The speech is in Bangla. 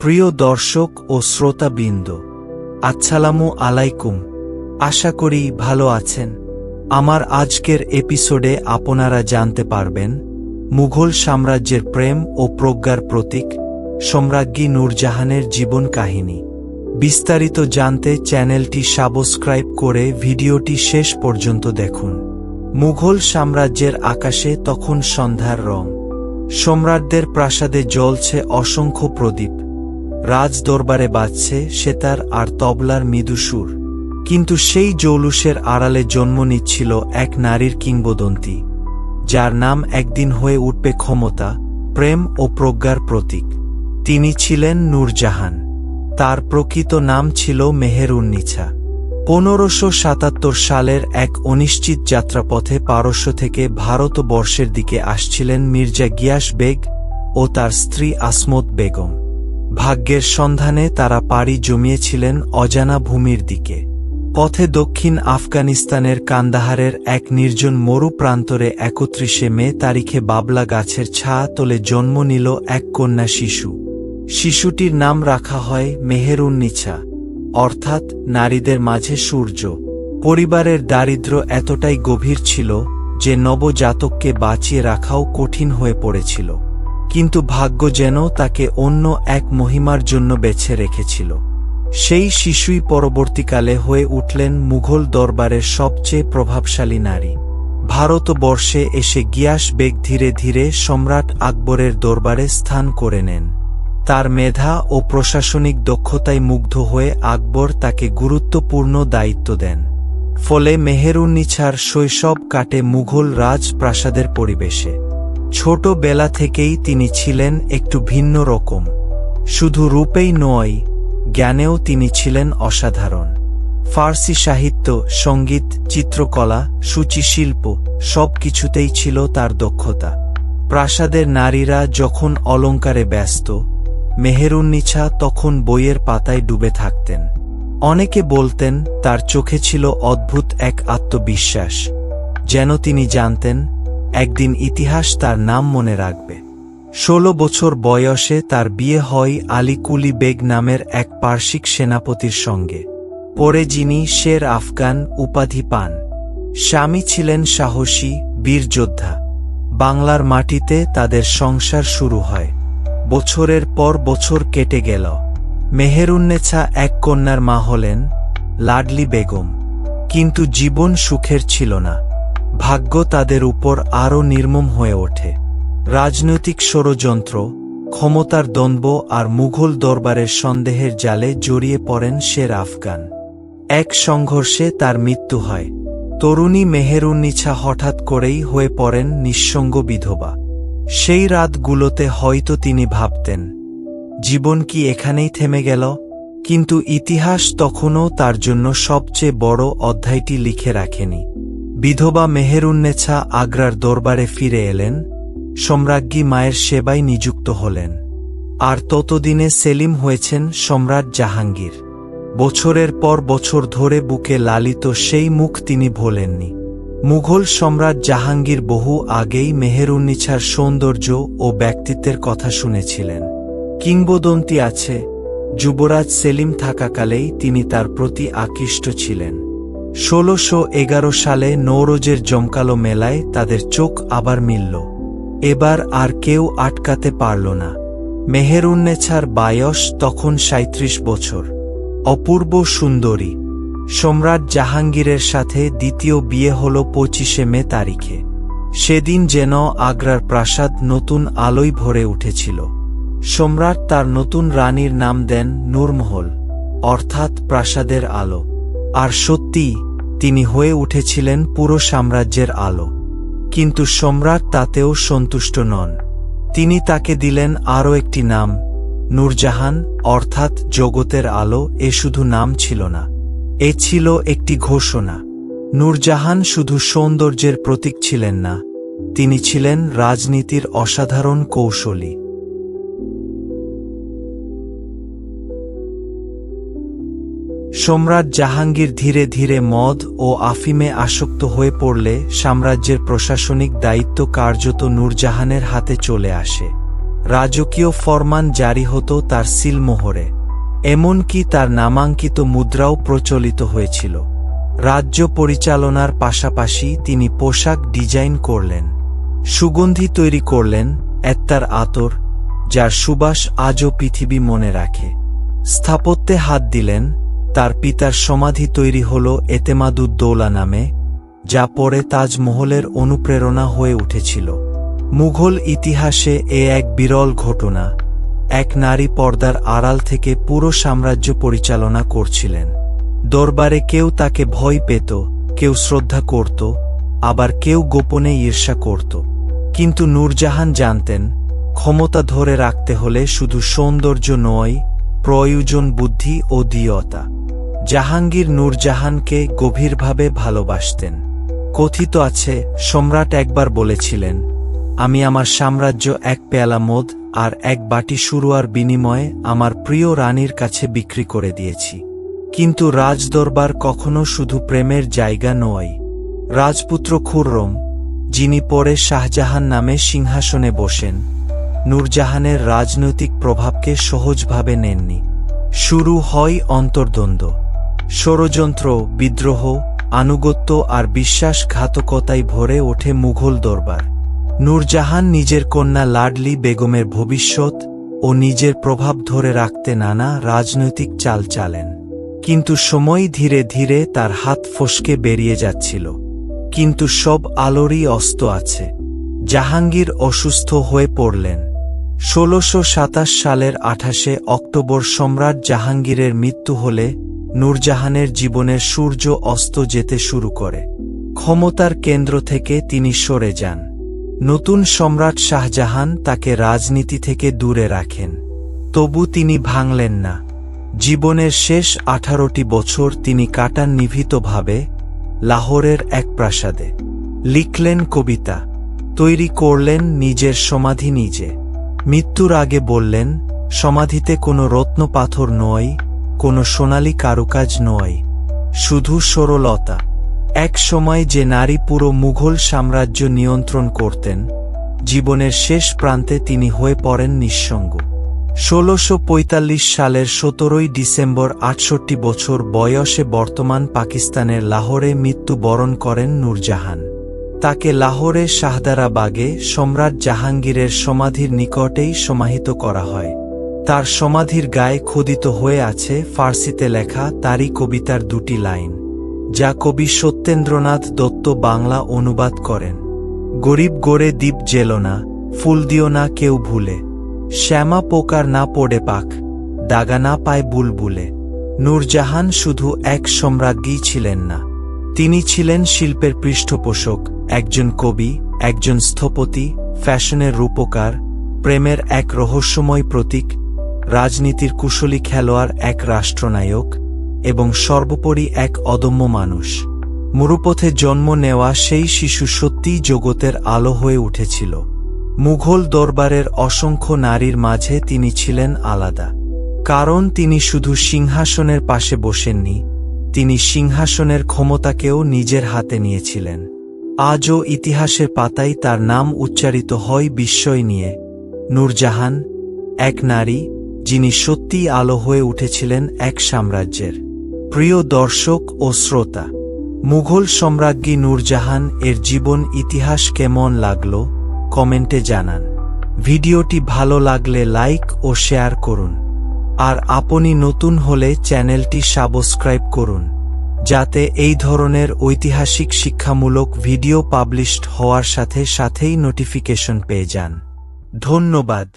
প্রিয় দর্শক ও শ্রোতাবৃন্দ, আসসালামু আলাইকুম। আশা করি ভালো আছেন। আমার আজকের এপিসোডে আপনারা জানতে পারবেন মুঘল সাম্রাজ্যের প্রেম ও প্রজ্ঞার প্রতীক সম্রাজ্ঞী নূরজাহানের জীবন কাহিনী। বিস্তারিত জানতে চ্যানেলটি সাবস্ক্রাইব করে ভিডিওটি শেষ পর্যন্ত দেখুন। মুঘল সাম্রাজ্যের আকাশে তখন সন্ধ্যার রং। সম্রাটদের প্রাসাদে জ্বলছে অসংখ্য প্রদীপ। রাজ দরবারে বাজছে সেতার আর তবলার মৃদু সুর। কিন্তু সেই জৌলুসের আড়ালে জন্ম নিচ্ছিল এক নারীর কিংবদন্তি, যার নাম একদিন হয়ে উঠবে ক্ষমতা, প্রেম ও প্রজ্ঞার প্রতীক। তিনি ছিলেন নূরজাহান। তার প্রকৃত নাম ছিল মেহেরুন্নিছা। 1577 সালের এক অনিশ্চিত যাত্রাপথে পারস্য থেকে ভারতবর্ষের দিকে আসছিলেন মির্জা গিয়াস বেগ ও তার স্ত্রী আসমত বেগম। ভাগ্যের সন্ধানে তারা পাড়ি জমিয়েছিলেন অজানা ভূমির দিকে। পথে দক্ষিণ আফগানিস্তানের কান্দাহারের এক নির্জন মরু প্রান্তরে 31 মে তারিখে বাবলা গাছের ছায়া তলে জন্ম নিল এক কন্যা শিশু। শিশুটির নাম রাখা হয় মেহেরুন্নিছা, অর্থাৎ নারীদের মাঝে সূর্য। পরিবারের দারিদ্র্য এতটাই গভীর ছিল যে নবজাতককে বাঁচিয়ে রাখাও কঠিন হয়ে পড়েছিল। কিন্তু ভাগ্য যেন তাকে অন্য এক মহিমার জন্য বেছে রেখেছিল। সেই শিশুই পরবর্তীকালে হয়ে উঠলেন মুঘল দরবারের সবচেয়ে প্রভাবশালী নারী। ভারতবর্ষে এসে গিয়াস বেগ ধীরে ধীরে সম্রাট আকবরের দরবারে স্থান করে নেন। তার মেধা ও প্রশাসনিক দক্ষতায় মুগ্ধ হয়ে আকবর তাকে গুরুত্বপূর্ণ দায়িত্ব দেন। ফলে মেহেরুন্নিছার শৈশব কাটে মুঘল রাজপ্রাসাদের পরিবেশে। ছোটবেলা থেকেই তিনি ছিলেন একটু ভিন্ন রকম। শুধু রূপেই নয়, জ্ঞানেও তিনি ছিলেন অসাধারণ। ফার্সি সাহিত্য, সঙ্গীত, চিত্রকলা, সূচিশিল্প সবকিছুতেই ছিল তার দক্ষতা। প্রাসাদের নারীরা যখন অলঙ্কারে ব্যস্ত, মেহেরুন্নিছা তখন বইয়ের পাতায় ডুবে থাকতেন। অনেকে বলতেন তার চোখে ছিল অদ্ভুত এক আত্মবিশ্বাস, যেন তিনি জানতেন একদিন ইতিহাস তার নাম মনে রাখবে। 16 বছর বয়সে তার বিয়ে হয় আলী কুলি বেগ নামের এক পারসিক সেনাপতির সঙ্গে। পরে যিনি শের আফগান উপাধি পান। স্বামী ছিলেন সাহসী বীর যোদ্ধা। বাংলার মাটিতে তাদের সংসার শুরু হয়। বছরের পর বছর কেটে গেল। মেহেরুন্নেছা এক কন্যার মা হলেন, লাডলি বেগম। কিন্তু জীবন সুখের ছিল না। ভাগ্য তাদের উপর আরও নির্মম হয়ে ওঠে। রাজনৈতিক ষড়যন্ত্র, ক্ষমতার দ্বন্দ্ব আর মুঘল দরবারের সন্দেহের জালে জড়িয়ে পড়েন শের আফগান। এক সংঘর্ষে তার মৃত্যু হয়। তরুণী মেহেরুন্নিছা হঠাৎ করেই হয়ে পড়েন নিঃসঙ্গ বিধবা। সেই রাতগুলোতে হয়তো তিনি ভাবতেন, জীবন কি এখানেই থেমে গেল? কিন্তু ইতিহাস তখনও তার জন্য সবচেয়ে বড় অধ্যায়টি লিখে রাখেনি। বিধবা মেহেরুন্নেছা আগ্রার দরবারে ফিরে এলেন, সম্রাজ্ঞী মায়ের সেবায় নিযুক্ত হলেন। আর ততদিনে সেলিম হয়েছেন সম্রাট জাহাঙ্গীর। বছরের পর বছর ধরে বুকে লালিত সেই মুখ তিনি ভোলেননি। মুঘল সম্রাট জাহাঙ্গীর বহু আগেই মেহেরুন্নিছার সৌন্দর্য ও ব্যক্তিত্বের কথা শুনেছিলেন। কিংবদন্তি আছে, যুবরাজ সেলিম থাকাকালেই তিনি তার প্রতি আকৃষ্ট ছিলেন। 1611 সালে নওরোজের জমকালো মেলায় তাদের চোখ আবার মিলল। এবার আর কেউ আটকাতে পারল না। মেহেরুন্নেছার বয়স তখন 37 বছর। অপূর্ব সুন্দরী। সম্রাট জাহাঙ্গীরের সাথে দ্বিতীয় বিয়ে হল 25 মে তারিখে। সেদিন যেন আগ্রার প্রাসাদ নতুন আলোয় ভরে উঠেছিল। সম্রাট তার নতুন রানীর নাম দেন নূরমহল, অর্থাৎ প্রাসাদের আলো। আর সত্যি, তিনি হয়ে উঠেছিলেন পুরো সাম্রাজ্যের আলো। কিন্তু সম্রাট তাতেও সন্তুষ্ট নন। তিনি তাকে দিলেন আরও একটি নাম, নূরজাহান, অর্থাৎ জগতের আলো। এ শুধু নাম ছিল না, এ ছিল একটি ঘোষণা। নূরজাহান শুধু সৌন্দর্যের প্রতীক ছিলেন না, তিনি ছিলেন রাজনীতির অসাধারণ কৌশলী। সম্রাট জাহাঙ্গীর ধীরে ধীরে মদ ও আফিমে আসক্ত হয়ে পড়লে সাম্রাজ্যের প্রশাসনিক দায়িত্ব কার্যত নূরজাহানের হাতে চলে আসে। রাজকীয় ফরমান জারি হতো তার সিলমোহরে। এমনকি তার নামাঙ্কিত মুদ্রাও প্রচলিত হয়েছিল। রাজ্য পরিচালনার পাশাপাশি তিনি পোশাক ডিজাইন করলেন, সুগন্ধি তৈরি করলেন, এত্তার আতর, যার সুবাস আজও পৃথিবী মনে রাখে। স্থাপত্যে হাত দিলেন, তার পিতার সমাধি তৈরি হল এতেমাদুদ্দৌলা নামে, যা পরে তাজমহলের অনুপ্রেরণা হয়ে উঠেছিল। মুঘল ইতিহাসে এক বিরল ঘটনা। এক নারী পর্দার আড়াল থেকে পুরো সাম্রাজ্য পরিচালনা করছিলেন। দরবারে কেউ তাকে ভয় পেত, কেউ শ্রদ্ধা করত, আবার কেউ গোপনে ঈর্ষা করত। কিন্তু নূরজাহান জানতেন, ক্ষমতা ধরে রাখতে হলে শুধু সৌন্দর্য নয়, প্রয়োজন বুদ্ধি ও দৃঢ়তা। জাহাঙ্গীর নূরজাহানকে গভীরভাবে ভালোবাসতেন। কথিত আছে, সম্রাট একবার বলেছিলেন, আমি আমার সাম্রাজ্য এক পেয়ালা মদ আর এক বাটি সুরুয়ার বিনিময়ে আমার প্রিয় রানীর কাছে বিক্রি করে দিয়েছি। কিন্তু রাজদরবার কখনো শুধু প্রেমের জায়গা নয়। রাজপুত্র খুররম, যিনি পরে শাহজাহান নামে সিংহাসনে বসেন, নূরজাহানের রাজনৈতিক প্রভাবকে সহজভাবে নেননি। শুরু হয় অন্তর্দ্বন্দ্ব, ষড়যন্ত্র, বিদ্রোহ, আনুগত্য আর বিশ্বাসঘাতকতায় ভরে ওঠে মুঘল দরবার। নূরজাহান নিজের কন্যা লাডলি বেগমের ভবিষ্যৎ ও নিজের প্রভাব ধরে রাখতে নানা রাজনৈতিক চাল চালেন। কিন্তু সময় ধীরে ধীরে তার হাত ফসকে বেরিয়ে যাচ্ছিল। কিন্তু সব আলোরই অস্ত আছে। জাহাঙ্গীর অসুস্থ হয়ে পড়লেন। ১৬২৭ সালের ২৮শে অক্টোবর সম্রাট জাহাঙ্গীরের মৃত্যু হলে নূরজাহানের জীবনের সূর্য অস্ত যেতে শুরু করে। ক্ষমতার কেন্দ্র থেকে তিনি সরে যান। নতুন সম্রাট শাহজাহান তাকে রাজনীতি থেকে দূরে রাখেন। তবু তিনি ভাঙলেন না। জীবনের শেষ ১৮টি বছর তিনি কাটান নিভৃতভাবে লাহোরের এক প্রাসাদে। লিখলেন কবিতা, তৈরি করলেন নিজের সমাধি নিজে। মৃত্যুর আগে বললেন, সমাধিতে কোনো রত্ন পাথর নয়, কোনো সোনালি কারুকাজ নয়, শুধু সরলতা। এক সময় যে নারী পুরো মুঘল সাম্রাজ্য নিয়ন্ত্রণ করতেন, জীবনের শেষ প্রান্তে তিনি হয়ে পড়েন নিঃসঙ্গ। ১৬৪৫ সালের ১৭ই ডিসেম্বর ৬৮ বছর বয়সে বর্তমান পাকিস্তানের লাহোরে মৃত্যুবরণ করেন নূরজাহান। তাকে লাহোরে শাহদারা বাগে সম্রাট জাহাঙ্গীরের সমাধির নিকটেই সমাহিত করা হয়। তার সমাধির গায়ে খোদিত হয়ে আছে ফার্সিতে লেখা তারই কবিতার দুটি লাইন, যা কবি সত্যেন্দ্রনাথ দত্ত বাংলা অনুবাদ করেন। গরিব গড়ে দ্বীপ জেলো না, ফুল দিও না কেউ ভুলে, শ্যামা পোকার না পড়ে পাক, দাগা না পায় বুলবুলে। নূরজাহান শুধু এক সম্রাজ্ঞী ছিলেন না, তিনি ছিলেন শিল্পের পৃষ্ঠপোষক, একজন কবি, একজন স্থপতি, ফ্যাশনের রূপকার, প্রেমের এক রহস্যময় প্রতীক, রাজনীতির কুশলী খেলোয়াড়, এক রাষ্ট্রনায়ক এবং সর্বোপরি এক অদম্য মানুষ। মরুপথে জন্ম নেওয়া সেই শিশু সত্যিই জগতের আলো হয়ে উঠেছিল। মুঘল দরবারের অসংখ্য নারীর মাঝে তিনি ছিলেন আলাদা। কারণ তিনি শুধু সিংহাসনের পাশে বসেননি, তিনি সিংহাসনের ক্ষমতাকেও নিজের হাতে নিয়েছিলেন। আজও ইতিহাসের পাতায় তার নাম উচ্চারিত হয় বিস্ময় নিয়ে। নূরজাহান, এক নারী যিনি সত্যিই আলো হয়ে উঠেছিলেন এক সাম্রাজ্যের। প্রিয় দর্শক ও শ্রোতা, মুঘল সম্রাজ্ঞী নূরজাহান এর জীবন ইতিহাস কেমন লাগলো কমেন্টে জানান। ভিডিওটি ভালো লাগলে লাইক ও শেয়ার করুন। আর আপনি নতুন হলে চ্যানেলটি সাবস্ক্রাইব করুন, যাতে এই ধরনের ঐতিহাসিক শিক্ষামূলক ভিডিও পাবলিশড হওয়ার সাথে সাথেই নোটিফিকেশন পেয়ে যান। ধন্যবাদ।